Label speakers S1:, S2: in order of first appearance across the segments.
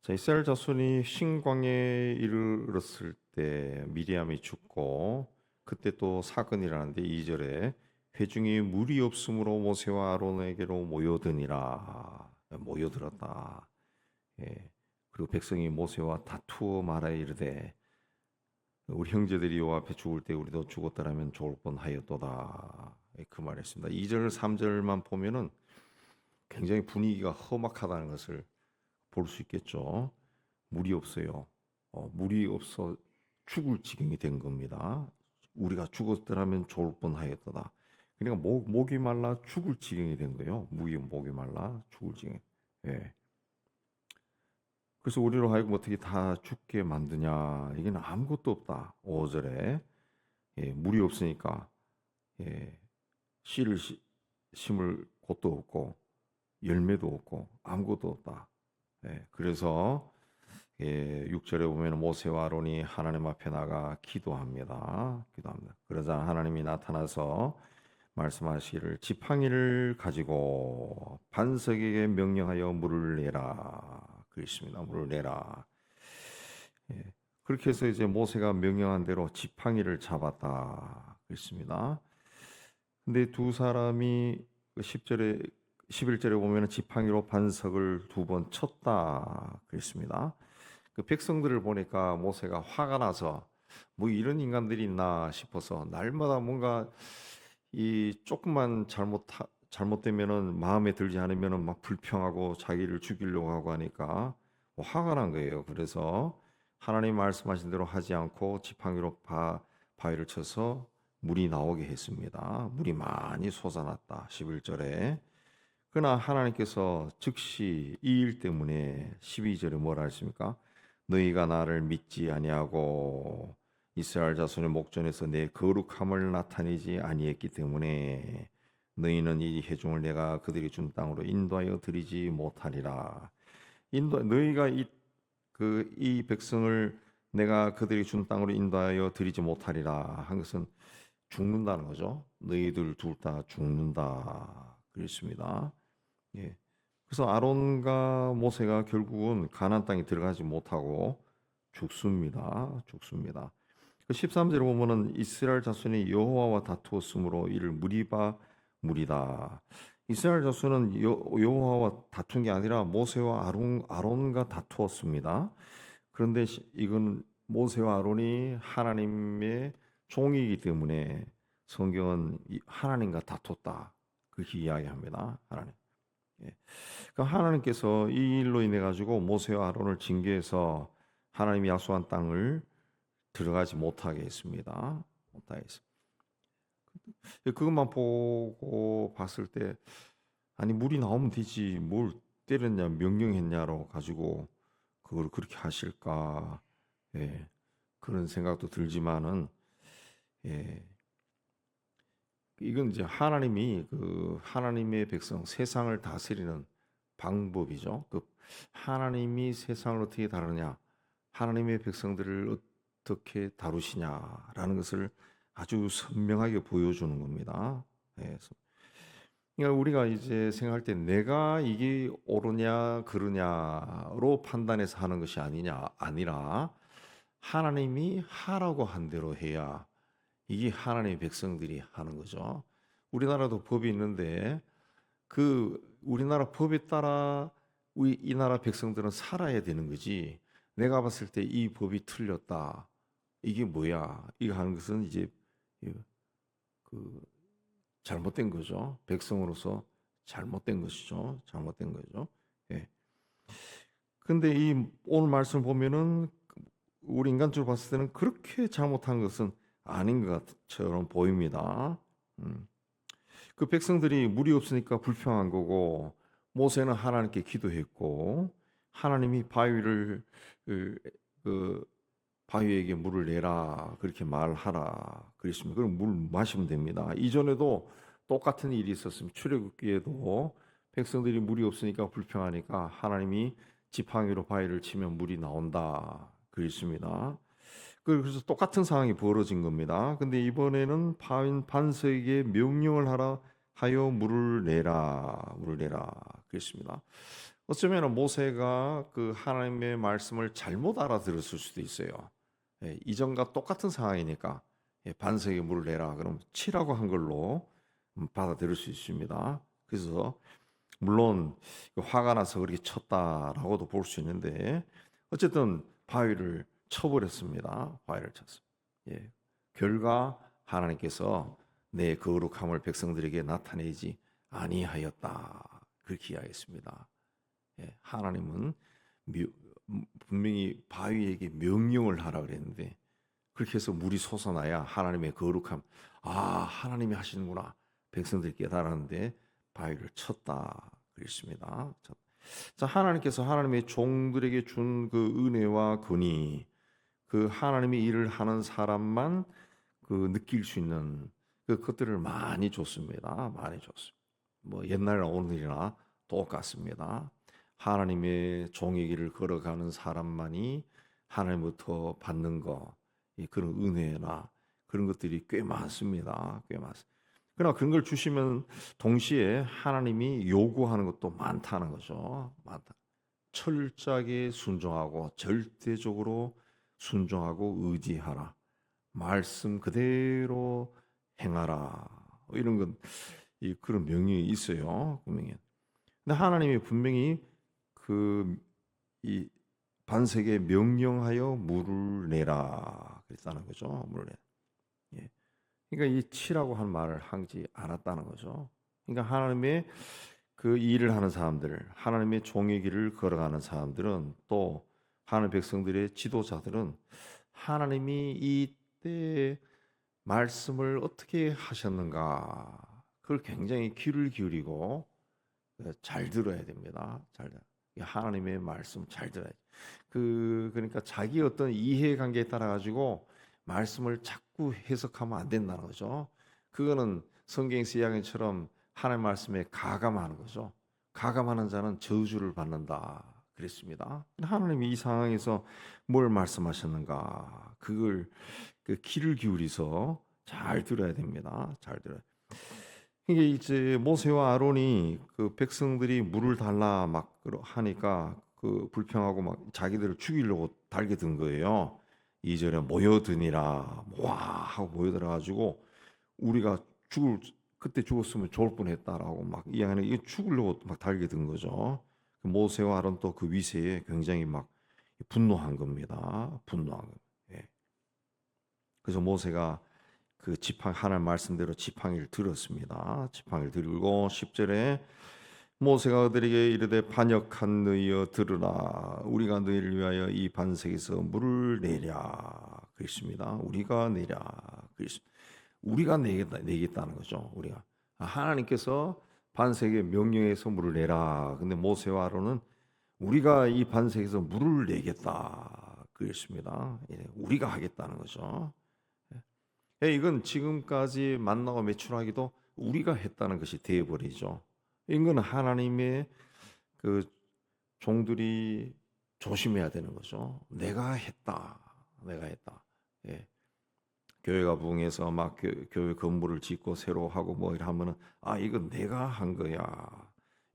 S1: 자, 이스라엘 자손이 신광야에 이르렀을 때 미리암이 죽고 그때 또 사건이 일어나는데 2절에 회중이 물이 없으므로 모세와 아론에게로 모여들었다. 예. 그리고 백성이 모세와 다투어 말하여 이르되 우리 형제들이 요 앞에 죽을 때 우리도 죽었더라면 좋을 뻔하였도다. 그 말했습니다. 2절 3절만 보면은 굉장히 분위기가 험악하다는 것을 볼 수 있겠죠. 물이 없어요. 물이 없어 죽을 지경이 된 겁니다. 우리가 죽었더라면 좋을 뻔하였도다. 그러니까 목이 말라 죽을 지경이 된 거예요. 목이 말라 죽을 지경. 예. 그래서 우리로 하여금 어떻게 다 죽게 만드냐? 이게는 아무것도 없다. 5절에 예, 물이 없으니까 예, 씨를 심을 곳도 없고 열매도 없고 아무것도 없다. 예, 그래서 6절에 보면 모세와 아론이 하나님 앞에 나가 기도합니다. 그러자 하나님이 나타나서 말씀하시기를 지팡이를 가지고 반석에게 명령하여 물을 내라. 그랬습니다. 물을 내라. 예, 그렇게 해서 이제 모세가 명령한 대로 지팡이를 잡았다. 그랬습니다. 근데 두 사람이 10절에 11절에 보면 지팡이로 반석을 2번 쳤다. 그랬습니다. 그 백성들을 보니까 모세가 화가 나서 뭐 이런 인간들이 있나 싶어서 날마다 뭔가 이 조금만 잘못되면은 마음에 들지 않으면은 막 불평하고 자기를 죽이려고 하고 하니까 뭐 화가 난 거예요. 그래서 하나님 말씀하신 대로 하지 않고 지팡이로 바위를 쳐서 물이 나오게 했습니다. 물이 많이 솟아났다. 11절에. 그러나 하나님께서 즉시 이 일 때문에 12절에 뭐라 했습니까? 너희가 나를 믿지 아니하고 이스라엘 자손의 목전에서 내 거룩함을 나타내지 아니했기 때문에 너희는 이 회중을 내가 그들이 준 땅으로 인도하여 드리지 못하리라. 너희가 이 백성을 내가 그들이 준 땅으로 인도하여 드리지 못하리라 한 것은 죽는다는 거죠. 너희들 둘 다 죽는다. 그랬습니다. 예. 그래서 아론과 모세가 결국은 가나안 땅에 들어가지 못하고 죽습니다. 죽습니다. 그 13절에 보면은 이스라엘 자손이 여호와와 다투었으므로 이를 무리바 무리다. 이스라엘 자손은 여호와와 다툰 게 아니라 모세와 아론과 다투었습니다. 그런데 이건 모세와 아론이 하나님의 종이기 때문에 성경은 하나님과 다퉜다. 그렇게 이야기합니다. 하나님. 예. 그러니까 하나님께서 이 일로 인해 가지고 모세와 아론을 징계해서 하나님이 약속한 땅을 들어가지 못하게 했습니다. 못하게 했습니다. 그것만 보고 봤을 때 아니 물이 나오면 되지 뭘 때렸냐 명령했냐로 가지고 그걸 그렇게 하실까 예, 그런 생각도 들지만은 예, 이건 이제 하나님이 그 하나님의 백성 세상을 다스리는 방법이죠. 그 하나님이 세상을 어떻게 다루냐, 하나님의 백성들을 어떻게 다루시냐라는 것을 아주 선명하게 보여주는 겁니다. 예. 그러니까 우리가 이제 생각할 때 내가 이게 옳으냐 그르냐로 판단해서 하는 것이 아니라 하나님이 하라고 한 대로 해야 이게 하나님의 백성들이 하는 거죠. 우리나라도 법이 있는데 그 우리나라 법에 따라 이 나라 백성들은 살아야 되는 거지. 내가 봤을 때 이 법이 틀렸다. 이게 뭐야? 이거 하는 것은 이제 그 잘못된 거죠. 백성으로서 잘못된 것이죠. 잘못된 거죠. 예. 근데 이 오늘 말씀 보면은 우리 인간적으로 봤을 때는 그렇게 잘못한 것은 아닌 것처럼 보입니다. 그 백성들이 물이 없으니까 불평한 거고 모세는 하나님께 기도했고 하나님이 그 바위에게 물을 내라 그렇게 말하라 그랬습니다. 그럼 물 마시면 됩니다. 이전에도 똑같은 일이 있었습니다. 출애굽기에도 백성들이 물이 없으니까 불평하니까 하나님이 지팡이로 바위를 치면 물이 나온다 그랬습니다. 그래서 똑같은 상황이 벌어진 겁니다. 근데 이번에는 반석에게 명령을 하여 물을 내라 그렇습니다. 어쩌면 모세가 그 하나님의 말씀을 잘못 알아들었을 수도 있어요. 이전과 똑같은 상황이니까 반석에 물을 내라 그럼 치라고 한 걸로 받아들일 수 있습니다. 그래서 물론 화가 나서 그렇게 쳤다라고도 볼 수 있는데 어쨌든 바위를 쳐버렸습니다. 바위를 쳤습니다. 결과 하나님께서 내 거룩함을 백성들에게 나타내지 아니하였다. 그렇게 이야기했습니다. 하나님은 분명히 바위에게 명령을 하라 그랬는데 그렇게 해서 물이 솟아나야 하나님의 거룩함, 하나님이 하시는구나 백성들이 깨달았는데 바위를 쳤다 그랬습니다. 자, 하나님께서 하나님의 종들에게 준 그 은혜와 권위, 그 하나님의 일을 하는 사람만 그 느낄 수 있는 그것들을 많이 줬습니다. 많이 줬습니다. 뭐 옛날이나 오늘이나 똑같습니다. 하나님의 종의 길을 걸어가는 사람만이 하나님부터 받는 거, 그런 은혜나 그런 것들이 꽤 많습니다. 꽤 많습니다. 그러나 그런 걸 주시면 동시에 하나님이 요구하는 것도 많다는 거죠. 많다. 철저하게 순종하고 절대적으로 순종하고 의지하라. 말씀 그대로 행하라. 이런 건 그런 명령이 있어요. 분명히. 근데 하나님이 분명히 이 반석에 명령하여 물을 내라 그랬다는 거죠. 물을 내. 그러니까 이 치라고 한 말을 하지 않았다는 거죠. 그러니까 하나님의 그 일을 하는 사람들, 하나님의 종의 길을 걸어가는 사람들은 또 하나님 백성들의 지도자들은 하나님이 이때 말씀을 어떻게 하셨는가 그걸 굉장히 귀를 기울이고 잘 들어야 됩니다. 하나님의 말씀 잘 들어야 돼. 그러니까 자기 어떤 이해관계에 따라 가지고 말씀을 자꾸 해석하면 안 된다는 거죠. 그거는 성경에서 이야기한 것처럼 하나님 말씀에 가감하는 거죠. 가감하는 자는 저주를 받는다 그랬습니다. 하나님이 이 상황에서 뭘 말씀하셨는가 그걸 귀를 기울이서 잘 들어야 됩니다. 잘 들어야. 이게 이제 모세와 아론이 그 백성들이 물을 달라 막 하니까 그 불평하고 막 자기들을 죽이려고 달겨든 거예요. 2절에 모여드니라 와 하고 모여들어 가지고 우리가 그때 죽었으면 좋을 뻔했다라고 막 이야기하는 이게 죽으려고 막 달겨든 거죠. 모세와 아론 또 그 위세에 굉장히 막 분노한 겁니다. 분노한 거. 그래서 모세가 그 지팡 하나님 말씀대로 지팡이를 들었습니다. 지팡이를 들고 10절에 모세가 그들에게 이르되 반역한 너희여 들으라 우리가 너희를 위하여 이 반석에서 물을 내랴 그랬습니다. 우리가 내랴 그랬습니다. 우리가 내겠다는 거죠. 우리가 하나님께서 반석에 명령해서 물을 내라. 근데 모세와 아론은 우리가 이 반석에서 물을 내겠다 그랬습니다. 우리가 하겠다는 거죠. 이건 지금까지 만나고 매출하기도 우리가 했다는 것이 되어버리죠. 이건 하나님의 그 종들이 조심해야 되는 거죠. 내가 했다. 교회가 부흥해서 막 교회 건물을 짓고 새로 하고 뭐 이러면은 이건 내가 한 거야.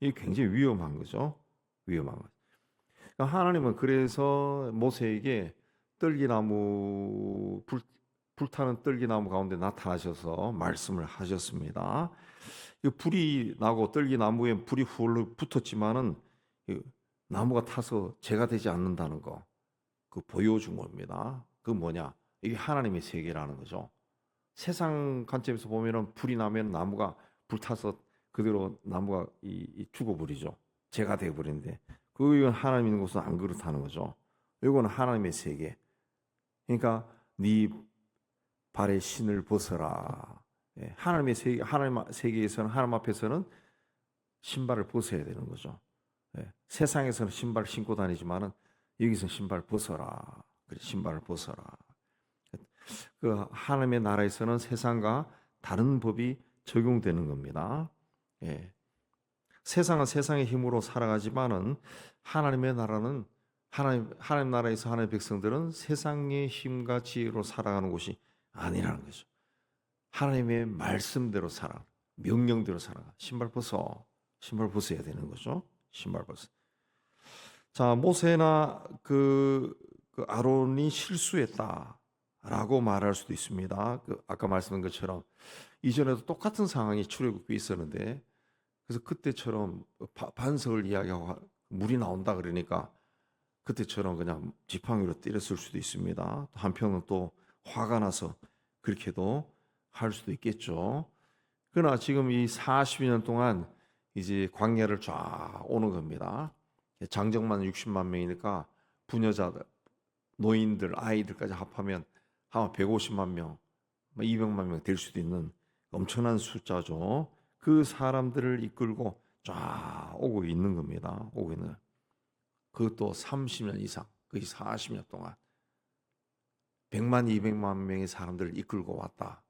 S1: 이게 굉장히 위험한 거죠. 위험한 거죠. 그러니까 하나님은 그래서 모세에게 불타는 떨기나무 가운데 나타나셔서 말씀을 하셨습니다. 불이 나고 떨기나무에 불이 훌 붙었지만은 나무가 타서 재가 되지 않는다는 거, 그 보여준 겁니다. 그 뭐냐? 이게 하나님의 세계라는 거죠. 세상 관점에서 보면은 불이 나면 나무가 불타서 그대로 나무가 죽어버리죠. 재가 되어버리는데 그건 하나님 있는 곳은 안 그렇다는 거죠. 이거는 하나님의 세계. 그러니까 네 발의 신을 벗어라. 하나님의 세계, 하나님 세계에서는 하나님 앞에서는 신발을 벗어야 되는 거죠. 세상에서는 신발 신고 다니지만은 여기서 신발 벗어라. 그래, 신발을 벗어라. 그 하나님의 나라에서는 세상과 다른 법이 적용되는 겁니다. 세상은 세상의 힘으로 살아가지만은 하나님의 나라는 하나님 나라에서 하나님의 백성들은 세상의 힘과 지혜로 살아가는 곳이 아니라는 거죠. 하나님의 말씀대로 살아, 명령대로 살아. 신발 벗어. 신발 벗어야 되는 거죠. 신발 벗어. 자, 모세나 그 아론이 실수했다라고 말할 수도 있습니다. 그 아까 말씀한 것처럼 이전에도 똑같은 상황이 출애굽기에 있었는데, 그래서 그때처럼 반석을 이야기하고 물이 나온다 그러니까 그때처럼 그냥 지팡이로 때렸을 수도 있습니다. 한편은 또 화가 나서 그렇게도 할 수도 있겠죠. 그러나 지금 이 40년 동안 이제 광야를 쫙 오는 겁니다. 장정만 60만 명이니까 부녀자들, 노인들, 아이들까지 합하면 아마 150만 명, 200만 명 될 수도 있는 엄청난 숫자죠. 그 사람들을 이끌고 쫙 오고 있는 겁니다. 오고 있는. 그것도 30년 이상, 거의 40년 동안 100만, 200만 명의 사람들을 이끌고 왔다.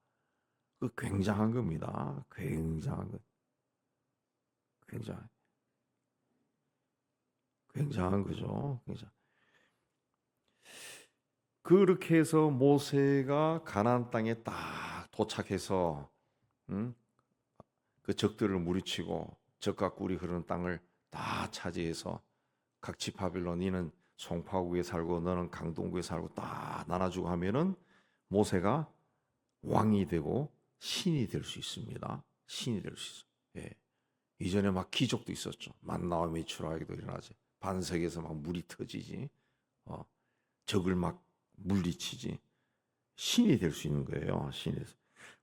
S1: 그 굉장한 겁니다. 굉장한 것. 굉장한 거죠. 그렇게 해서 모세가 가나안 땅에 딱 도착해서 그 적들을 무리치고 적과 꿀이 흐르는 땅을 다 차지해서 각 지파별로 너는 송파구에 살고 너는 강동구에 살고 딱 나눠주고 하면은 모세가 왕이 되고 신이 될 수 있습니다. 신이 될 수 있어요. 예. 이전에 막 기적도 있었죠. 만나와 메추라기도 일어나지. 반석에서 막 물이 터지지. 적을 막 물리치지. 신이 될 수 있는 거예요. 신이.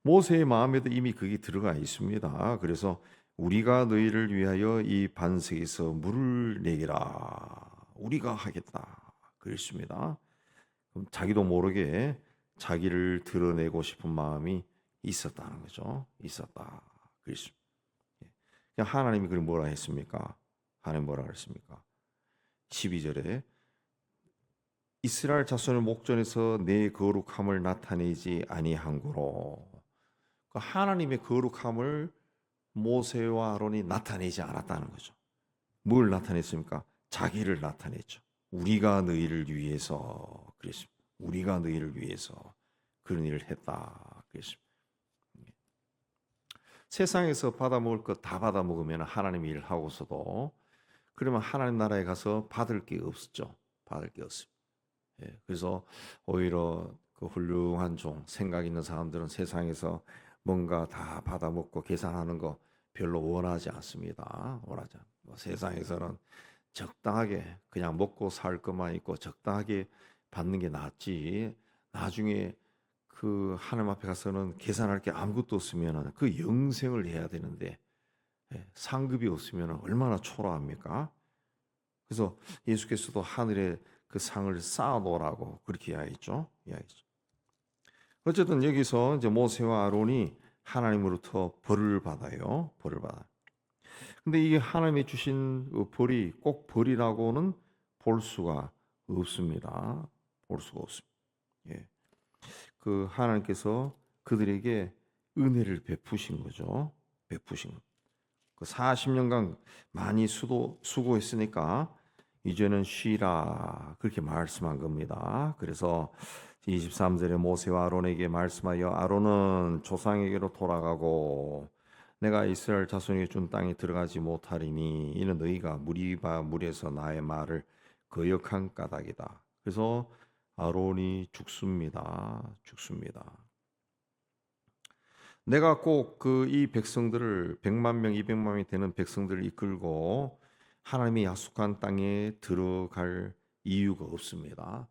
S1: 모세의 마음에도 이미 그게 들어가 있습니다. 그래서 우리가 너희를 위하여 이 반석에서 물을 내기라. 우리가 하겠다. 그랬습니다. 그럼 자기도 모르게 자기를 드러내고 싶은 마음이 있었다는 거죠. 있었다. 그랬습니다. 하나님이 그걸 뭐라 했습니까? 하나님 뭐라 그랬습니까? 12절에 이스라엘 자손의 목전에서 내 거룩함을 나타내지 아니한고로. 하나님의 거룩함을 모세와 아론이 나타내지 않았다는 거죠. 뭘 나타냈습니까? 자기를 나타냈죠. 우리가 너희를 위해서 그랬습니다. 우리가 너희를 위해서 그런 일을 했다 그랬습니다. 세상에서 받아먹을 것 다 받아먹으면 하나님 일을 하고서도 그러면 하나님 나라에 가서 받을 게 없죠. 받을 게 없습니다. 그래서 오히려 그 훌륭한 종, 생각 있는 사람들은 세상에서 뭔가 다 받아먹고 계산하는 거 별로 원하지 않습니다. 원하지 않. 세상에서는 적당하게 그냥 먹고 살 것만 있고 적당하게 받는 게 낫지. 나중에 그 하나님 앞에 가서는 계산할 게 아무것도 없으면 그 영생을 해야 되는데 상급이 없으면 얼마나 초라합니까? 그래서 예수께서도 하늘에 그 상을 쌓아놓으라고 그렇게 이야기했죠. 어쨌든 여기서 이제 모세와 아론이 하나님으로부터 벌을 받아요. 벌을 받아. 근데 이게 하나님이 주신 벌이 꼭 벌이라고는 볼 수가 없습니다. 볼 수가 없습니다. 예. 그 하나님께서 그들에게 은혜를 베푸신 거죠. 베푸신 것. 그 40년간 많이 수고했으니까 이제는 쉬라 그렇게 말씀한 겁니다. 그래서 23절에 모세와 아론에게 말씀하여 아론은 조상에게로 돌아가고 내가 이스라엘 자손에게 준 땅에 들어가지 못하리니 이는 너희가 무리바 물에서 나의 말을 거역한 까닭이다. 그래서 아론이 죽습니다. 내가 꼭 그 이 백성들을 100만 명, 200만 명이 되는 백성들을 이끌고 하나님이 약속한 땅에 들어갈 이유가 없습니다.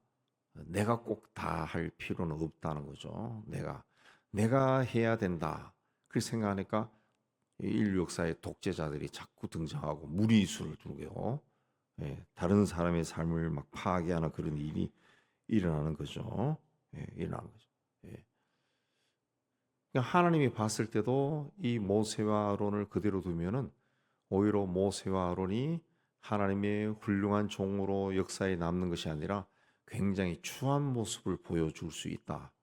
S1: 내가 꼭 다 할 필요는 없다는 거죠. 내가 해야 된다. 그렇게 생각하니까 인류 역사에 독재자들이 자꾸 등장하고 무리수를 두고요. 다른 사람의 삶을 막 파괴하는 그런 일이 일어나는 거죠. 일어나는 거죠. 그러니까 하나님이 봤을 때도 이 모세와 아론을 그대로 두면은 오히려 모세와 아론이 하나님의 훌륭한 종으로 역사에 남는 것이 아니라 굉장히 추한 모습을 보여줄 수 있다.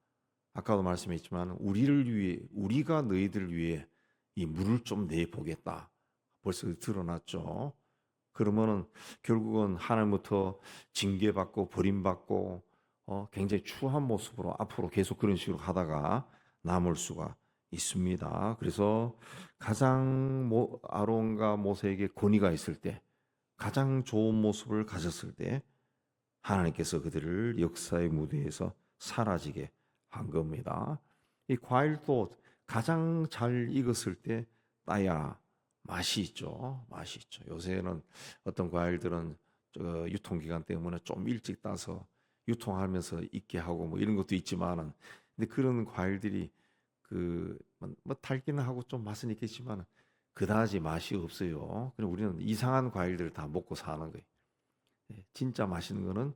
S1: 아까도 말씀했지만 우리를 위해 우리가 너희들 위해 이 물을 좀 내보겠다. 벌써 드러났죠. 그러면은 결국은 하나님부터 징계받고 버림받고 굉장히 추한 모습으로 앞으로 계속 그런 식으로 하다가 남을 수가 있습니다. 그래서 가장 아론과 모세에게 권위가 있을 때, 가장 좋은 모습을 가졌을 때 하나님께서 그들을 역사의 무대에서 사라지게 한 겁니다. 이 과일도 가장 잘 익었을 때 따야 맛이 있죠. 맛이 있죠. 요새는 어떤 과일들은 유통기간 때문에 좀 일찍 따서 유통하면서 익게 하고 뭐 이런 것도 있지만은, 근데 그런 과일들이 뭐 달기는 하고 좀 맛은 있겠지만 그다지 맛이 없어요. 그럼 우리는 이상한 과일들을 다 먹고 사는 거예요. 진짜 맛있는 거는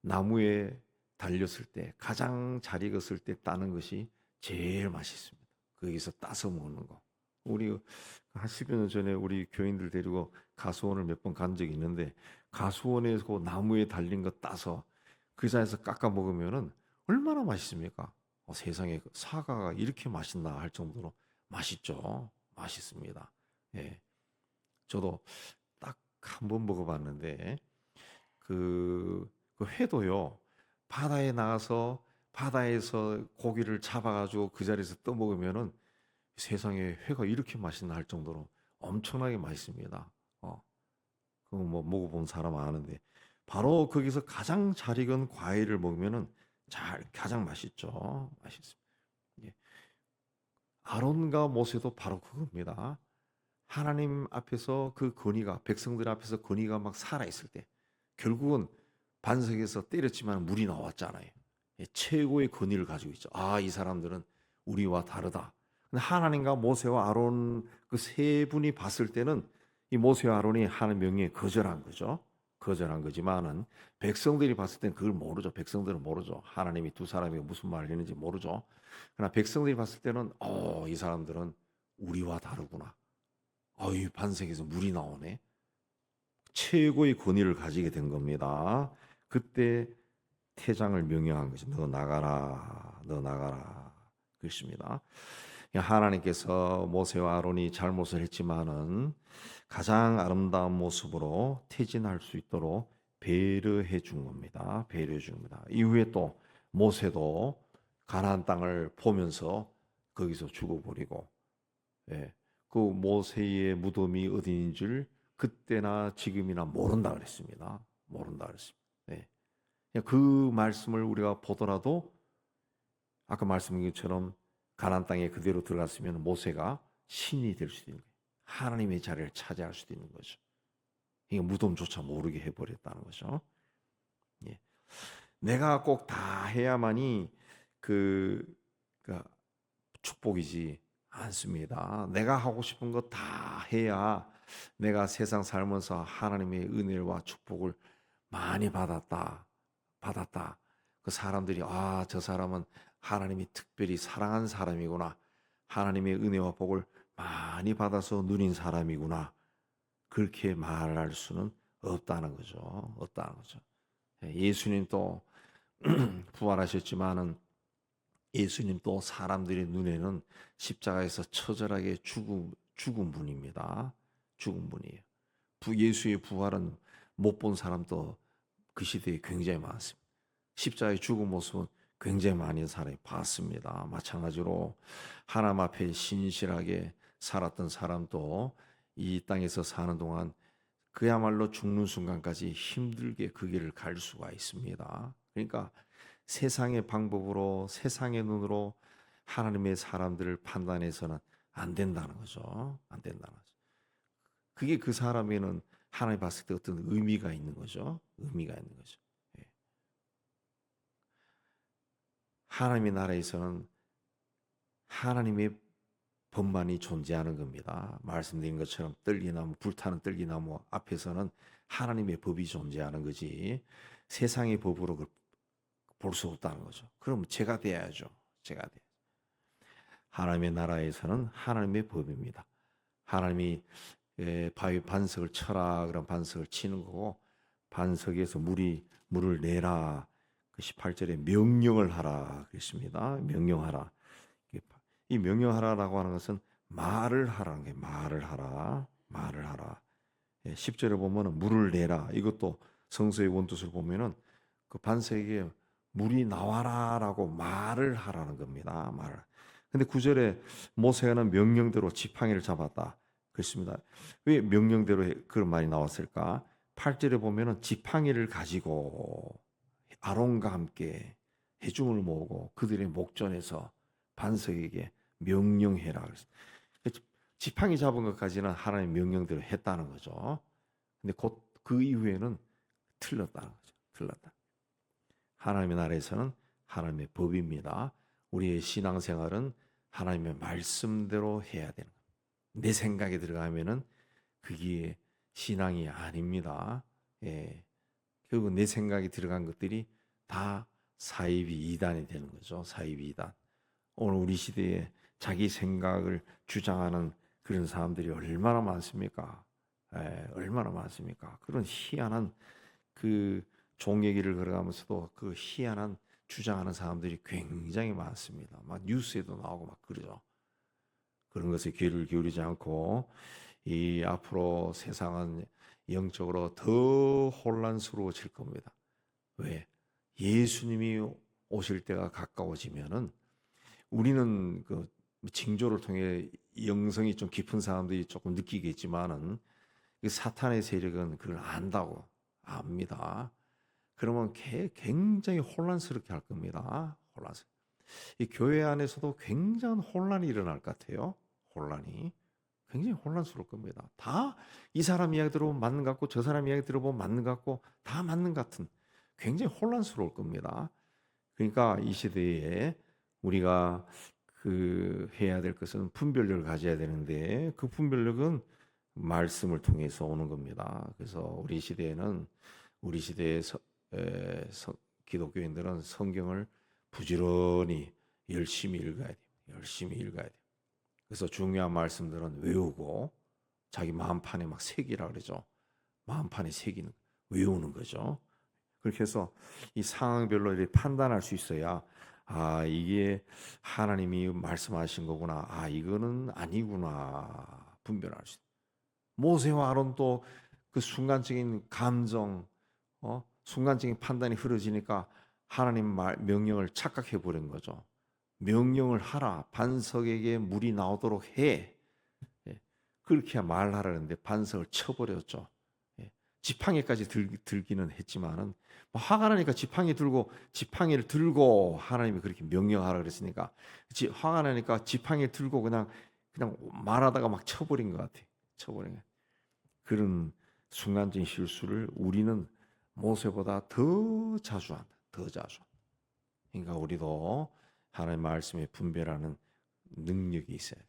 S1: 나무에 달렸을 때 가장 잘 익었을 때 따는 것이 제일 맛있습니다. 거기서 따서 먹는 거. 우리 한 10여 년 전에 우리 교인들 데리고 가수원을 몇 번 간 적이 있는데, 가수원에서 그 나무에 달린 거 따서 그 자리에서 깎아 먹으면은 얼마나 맛있습니까? 세상에 사과가 이렇게 맛있나 할 정도로 맛있죠. 맛있습니다. 예. 저도 딱 한 번 먹어봤는데 그 회도요. 바다에 나가서 바다에서 고기를 잡아가지고 그 자리에서 떠먹으면은 세상에 회가 이렇게 맛있나 할 정도로 엄청나게 맛있습니다. 그거 뭐 먹어본 사람 아는데 바로 거기서 가장 잘 익은 과일을 먹으면은 가장 맛있죠. 맛있습니다. 예. 아론과 모세도 바로 그겁니다. 하나님 앞에서 그 권위가 백성들 앞에서 권위가 막 살아 있을 때 결국은 반석에서 때렸지만 물이 나왔잖아요. 예, 최고의 권위를 가지고 있죠. 아, 이 사람들은 우리와 다르다. 근데 하나님과 모세와 아론 그 세 분이 봤을 때는 이 모세와 아론이 하나님 명령에 거절한 거죠. 거절한 거지만은 백성들이 봤을 때는 그걸 모르죠. 백성들은 모르죠. 하나님이 두 사람이 무슨 말을 했는지 모르죠. 그러나 백성들이 봤을 때는 이 사람들은 우리와 다르구나. 이 반석에서 물이 나오네. 최고의 권위를 가지게 된 겁니다. 그때 태장을 명령한 것이 너 나가라, 너 나가라. 그렇습니다. 하나님께서 모세와 아론이 잘못을 했지만은 가장 아름다운 모습으로 퇴진할 수 있도록 배려해 준 겁니다. 배려해 준 겁니다. 이후에 또 모세도 가나안 땅을 보면서 거기서 죽어버리고, 예, 그 모세의 무덤이 어디인 줄 그때나 지금이나 모른다 그랬습니다. 모른다 그랬습니다. 네. 그 말씀을 우리가 보더라도 아까 말씀드린 것처럼 가나안 땅에 그대로 들어갔으면 모세가 신이 될 수도 있는 거예요. 하나님의 자리를 차지할 수도 있는 거죠. 이게 무덤조차 모르게 해버렸다는 거죠. 예. 내가 꼭 다 해야만이 그 축복이지 않습니다. 내가 하고 싶은 거 다 해야 내가 세상 살면서 하나님의 은혜와 축복을 많이 받았다. 그 사람들이 저 사람은 하나님이 특별히 사랑한 사람이구나. 하나님의 은혜와 복을 많이 받아서 누린 사람이구나. 그렇게 말할 수는 없다는 거죠. 없다는 거죠. 예수님 또 부활하셨지만은 예수님 또 사람들의 눈에는 십자가에서 처절하게 죽은 분입니다. 죽은 분이에요. 예수의 부활은 못 본 사람도 그 시대에 굉장히 많습니다. 십자가의 죽은 모습은 굉장히 많은 사람이 봤습니다. 마찬가지로 하나님 앞에 신실하게 살았던 사람도 이 땅에서 사는 동안 그야말로 죽는 순간까지 힘들게 그 길을 갈 수가 있습니다. 그러니까 세상의 방법으로 세상의 눈으로 하나님의 사람들을 판단해서는 안 된다는 거죠. 안 된다는 거죠. 그게 그 사람에는 하나님 봤을 때 어떤 의미가 있는 거죠. 의미가 있는 거죠. 예. 하나님의 나라에서는 하나님의 법만이 존재하는 겁니다. 말씀드린 것처럼 불타는 떨기나무 앞에서는 하나님의 법이 존재하는 거지 세상의 법으로 볼 수 없다는 거죠. 그럼 제가 돼야죠. 제가 돼. 하나님의 나라에서는 하나님의 법입니다. 하나님이 바위 반석을 쳐라 그런 반석을 치는 거고 반석에서 물을 내라 그 18절에 명령을 하라 그랬습니다. 명령하라. 이 명령하라라고 하는 것은 말을 하라는 게 말을 하라. 10절에 보면은 물을 내라. 이것도 성서의 원뜻을 보면은 그 반석에 물이 나와라라고 말을 하라는 겁니다. 말을. 근데 9절에 모세는 명령대로 지팡이를 잡았다. 그렇습니다. 왜 명령대로 그런 말이 나왔을까? 8절에 보면은 지팡이를 가지고 아론과 함께 회중을 모으고 그들의 목전에서 반석에게 명령해라. 그랬어요. 지팡이 잡은 것까지는 하나님 명령대로 했다는 거죠. 근데 곧 그 이후에는 틀렸다는 거죠. 틀렸다. 하나님의 나라에서는 하나님의 법입니다. 우리의 신앙생활은 하나님의 말씀대로 해야 되는 거예요. 내 생각에 들어가면은 그게 신앙이 아닙니다. 예. 결국 내 생각이 들어간 것들이 다 사이비 이단이 되는 거죠. 사이비 이단. 오늘 우리 시대에 자기 생각을 주장하는 그런 사람들이 얼마나 많습니까? 얼마나 많습니까? 그런 희한한 그 종의 길을 걸어가면서도 그 희한한 주장하는 사람들이 굉장히 많습니다. 막 뉴스에도 나오고 막 그러죠. 그런 것에 귀를 기울이지 않고 이 앞으로 세상은 영적으로 더 혼란스러워질 겁니다. 왜? 예수님이 오실 때가 가까워지면은 우리는 그 징조를 통해 영성이 좀 깊은 사람들이 조금 느끼겠지만은 사탄의 세력은 그걸 안다고 압니다. 그러면 굉장히 혼란스럽게 할 겁니다. 혼란스럽게. 이 교회 안에서도 굉장한 혼란이 일어날 것 같아요. 혼란이 굉장히 혼란스러울 겁니다. 다 이 사람 이야기 들어보면 맞는 것 같고 저 사람 이야기 들어보면 맞는 것 같고 다 맞는 것 같은 굉장히 혼란스러울 겁니다. 그러니까 이 시대에 우리가 그 해야 될 것은 분별력을 가져야 되는데 그 분별력은 말씀을 통해서 오는 겁니다. 그래서 우리 시대에는 우리 시대의 기독교인들은 성경을 부지런히 열심히 읽어야 돼요. 열심히 읽어야 돼요. 그래서 중요한 말씀들은 외우고 자기 마음판에 막 새기라 그러죠. 마음판에 새기는 외우는 거죠. 그렇게 해서 이 상황별로 이렇게 판단할 수 있어야 이게 하나님이 말씀하신 거구나. 이거는 아니구나. 분별할 수 있어요. 모세와 아론도 그 순간적인 감정, 순간적인 판단이 흐려지니까 하나님 명령을 착각해 버린 거죠. 명령을 하라. 반석에게 물이 나오도록 해. 그렇게 말하라는데 반석을 쳐버렸죠. 지팡이까지 들기는 했지만은 화가 나니까 지팡이를 들고 하나님이 그렇게 명령하라 그랬으니까 화가 나니까 지팡이를 들고 그냥 말하다가 막 쳐버린 것 같아. 쳐버린 것. 그런 순간적인 실수를 우리는 모세보다 더 자주 한다. 더 자주. 그러니까 우리도 하나님의 말씀에 분별하는 능력이 있어야 돼.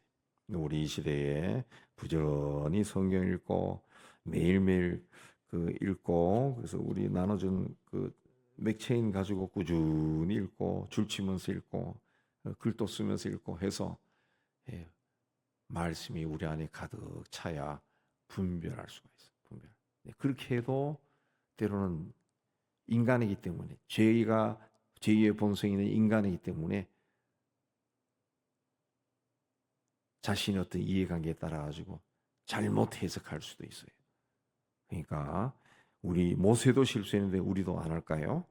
S1: 우리 이 시대에 부지런히 성경 읽고 매일매일 읽고 그래서 우리 나눠준 그 맥체인 가지고 꾸준히 읽고 줄치면서 읽고 글도 쓰면서 읽고 해서 말씀이 우리 안에 가득 차야 분별할 수가 있어요. 분별. 그렇게 해도 때로는 인간이기 때문에 죄의 본성이 있는 인간이기 때문에 자신의 어떤 이해관계에 따라 가지고 잘못 해석할 수도 있어요. 그러니까 우리 모세도 실수했는데 우리도 안 할까요?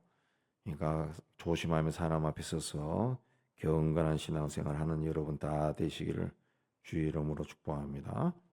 S1: 그러니까 조심하면서 하나님 앞에 서서 경건한 신앙생활 하는 여러분 다 되시기를 주의 이름으로 축복합니다.